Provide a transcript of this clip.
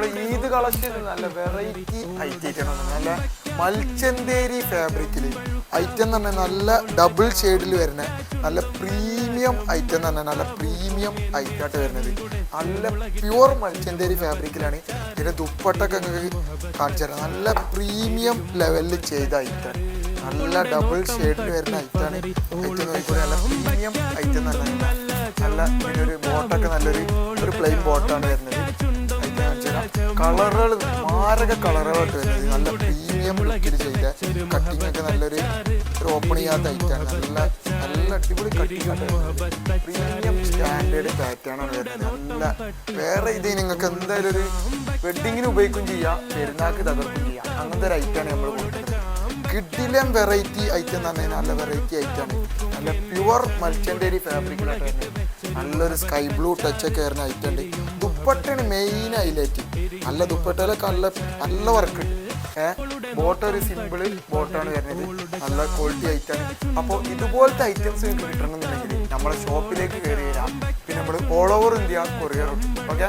നമ്മൾ ഈദ് കളക്ഷൻ നല്ല variety item നല്ല മൽച്ചന്തേരി ഫാബ്രിക്കിൽ ഐറ്റം എന്ന് പറഞ്ഞാൽ നല്ല ഡബിൾ ഷെയ്ഡിൽ വരുന്ന നല്ല പ്രീമിയം ഐറ്റം എന്ന് പറഞ്ഞാൽ നല്ല പ്രീമിയം ഐറ്റമായിട്ട് വരുന്നത് നല്ല പ്യുവർ മൽച്ചന്തേരി ഫാബ്രിക്കിലാണ്. ഇതിൻ്റെ ദുപ്പട്ടൊക്കെ കാണിച്ചു തരാം. നല്ല പ്രീമിയം ലെവലിൽ ചെയ്ത ഐറ്റം, നല്ല ഡബിൾ ഷെയ്ഡിൽ വരുന്ന ഐറ്റമാണ്. ഐറ്റം നോക്കിക്കൂടെ നല്ല പ്രീമിയം ഐറ്റം എന്ന് പറഞ്ഞാൽ നല്ല ഇതിനൊരു ബോട്ടൊക്കെ നല്ലൊരു പ്ലെയിൻ ബോട്ടാണ് വരുന്നത്. ഐറ്റം കാണിച്ചു തരാം. കളറുകൾ മാരക കളറുകളായിട്ട് വരുന്നത് നല്ല പ്രീമിയം ലുക്കിൽ ചെയ്ത കട്ടിങ് ഒക്കെ നല്ലൊരു ഓപ്പൺ ചെയ്യാത്ത ഐറ്റാണ്. നല്ല അടിപൊളി കട്ടിങ് ആയിട്ട് പ്രീമിയം സ്റ്റാൻഡേർഡ് പാറ്റേണാണ് വരുന്നത്. നല്ല വേറെ ഇത് നിങ്ങൾക്ക് എന്തായാലും ഒരു വെഡിങ്ങിന് ഉപയോഗിക്കുകയും ചെയ്യാം, പെരുന്നാൾക്ക് തകർക്കുകയും ചെയ്യാം. അങ്ങനത്തെ ഒരു ഐറ്റാണ് നമ്മൾ കൊടുക്കുന്നത്. കിഡിലം വെറൈറ്റി ഐറ്റം എന്ന് പറഞ്ഞാൽ നല്ല വെറൈറ്റി ഐറ്റാണ്. നല്ല പ്യുവർ മൽച്ചന്തേരി ഫാബ്രിക്കിലായിട്ട് വരുന്നത്. നല്ലൊരു സ്കൈ ബ്ലൂ ടച്ചൊക്കെ വരുന്ന ഐറ്റം ഉണ്ട്. ദുപ്പട്ടയാണ് മെയിൻ ഹൈലൈറ്റ്. നല്ല ദുപ്പട്ടയിലൊക്കെ നല്ല വർക്ക് ഉണ്ട്. ബോട്ട് ഒരു സിമ്പിൾ ബോട്ടാണ് വരുന്നത്. നല്ല ക്വാളിറ്റി ഐറ്റാണ്. അപ്പോൾ ഇതുപോലത്തെ ഐറ്റംസ് നിങ്ങൾക്ക് കിട്ടണമെന്നുണ്ടെങ്കിൽ നമ്മളെ ഷോപ്പിലേക്ക് കയറി വരാം. പിന്നെ നമ്മൾ ഓൾ ഓവർ ഇന്ത്യ കൊറിയർ ഉണ്ട്. ഓക്കെ.